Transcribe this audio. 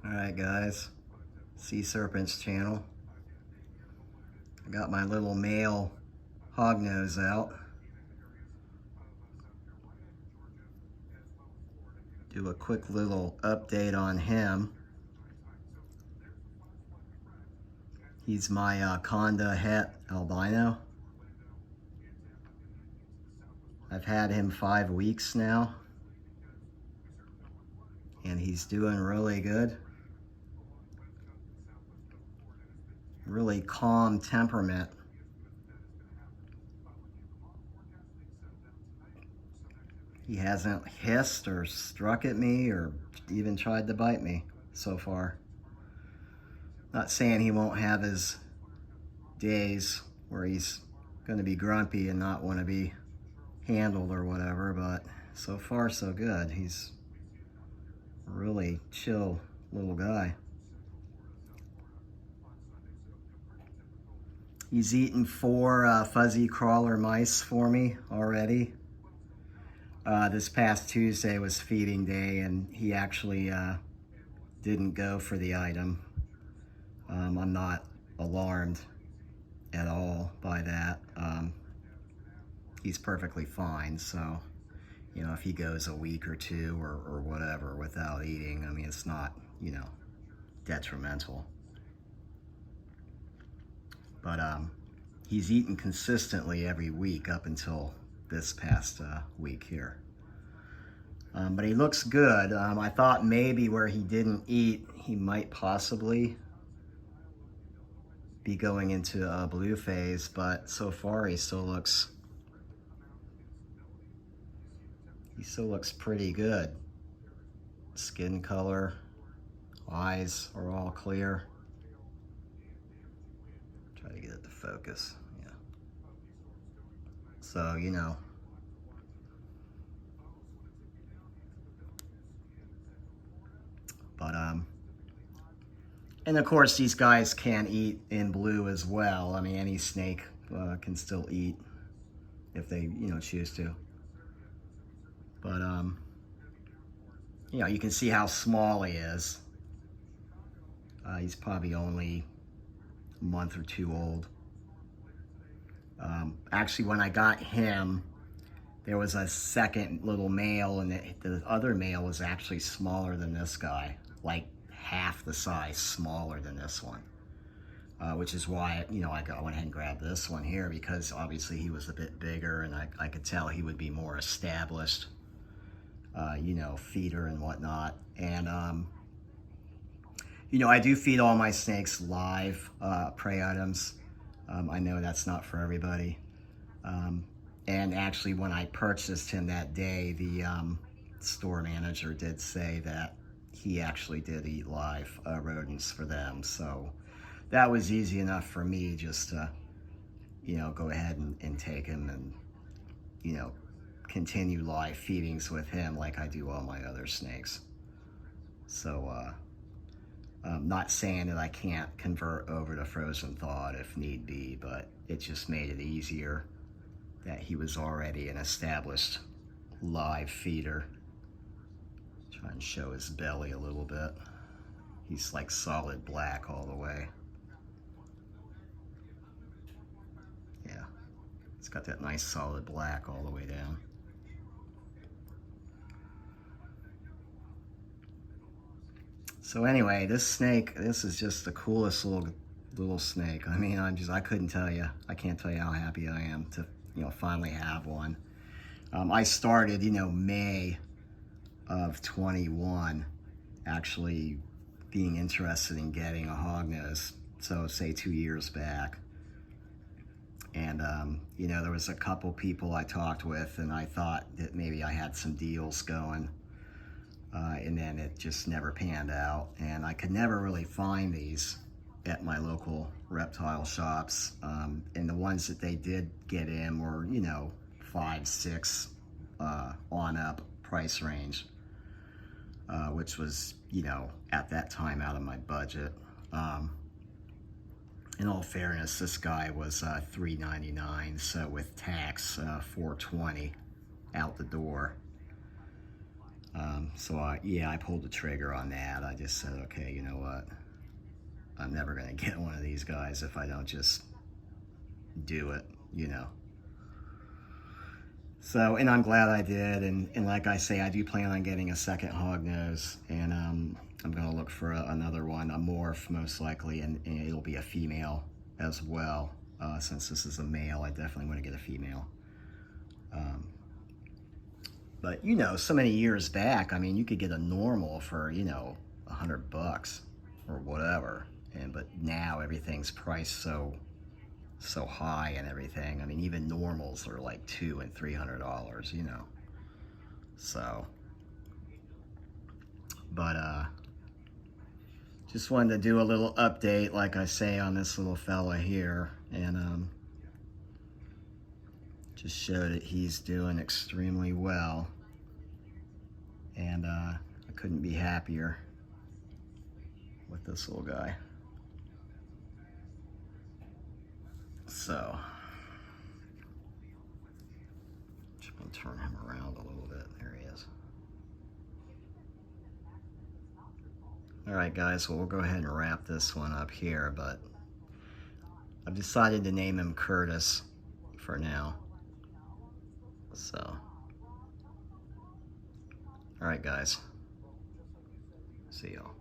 Alright guys, C-Serpents channel. I got my little male hognose out. Do a quick little update on him. He's my Conda het albino. I've had him 5 weeks now, and he's doing really good. Really calm temperament. He hasn't hissed or struck at me or even tried to bite me so far. Not saying he won't have his days where he's going to be grumpy and not want to be handled or whatever, but so far so good. He's a really chill little guy. He's eaten 4 fuzzy crawler mice for me already. This past Tuesday was feeding day, and he actually didn't go for the item. I'm not alarmed at all by that. He's perfectly fine, so you know, if he goes a week or 2 or whatever without eating, I mean, it's not, you know, detrimental. But he's eaten consistently every week up until this past week here. But he looks good. I thought maybe where he didn't eat, he might possibly be going into a blue phase, but so far he still looks pretty good. Skin color, eyes are all clear. Try to get it to focus, yeah. So, you know, but and of course these guys can eat in blue as well. I mean, any snake can still eat if they, you know, choose to. But you know, you can see how small he is. He's probably only a month or 2 old. Actually, when I got him, there was a second little male, and the other male was actually smaller than this guy, like half the size smaller than this one, which is why, you know, I went ahead and grabbed this one here, because obviously he was a bit bigger, and I could tell he would be more established, you know, feeder and whatnot. And you know, I do feed all my snakes live prey items. I know that's not for everybody. And actually, when I purchased him that day, the store manager did say that he actually did eat live rodents for them. So that was easy enough for me just to, you know, go ahead and take him and, you know, continue live feedings with him like I do all my other snakes. So, not saying that I can't convert over to frozen thawed if need be, but it just made it easier that he was already an established live feeder. Try and show his belly a little bit. He's like solid black all the way. Yeah, it's got that nice solid black all the way down. So anyway, this snake, this is just the coolest little snake. I mean, I couldn't tell you. I can't tell you how happy I am to, you know, finally have one. I started, you know, May of 21, actually being interested in getting a hognose. So say 2 years back. And, you know, there was a couple people I talked with, and I thought that maybe I had some deals going. And then it just never panned out, and I could never really find these at my local reptile shops. And the ones that they did get in were, you know, 5, 6 on up price range, which was, you know, at that time out of my budget. In all fairness, this guy was $3.99, so with tax, $4.20 out the door. Yeah, I pulled the trigger on that. I just said, okay, you know what? I'm never gonna get one of these guys if I don't just do it, you know. So, and I'm glad I did, and like I say, I do plan on getting a second hognose, and I'm gonna look for another one, a morph most likely, and it'll be a female as well. Since this is a male, I definitely want to get a female. But you know, so many years back, I mean, you could get a normal for, you know, $100 or whatever, but now everything's priced so high and everything. I mean, even normals are like $200 and $300, you know. So, but just wanted to do a little update, like I say, on this little fella here, and just show that he's doing extremely well, and I couldn't be happier with this little guy. So, just gonna turn him around a little bit. There he is. All right, guys, well, we'll go ahead and wrap this one up here, but I've decided to name him Curtis for now. So, all right, guys, see y'all.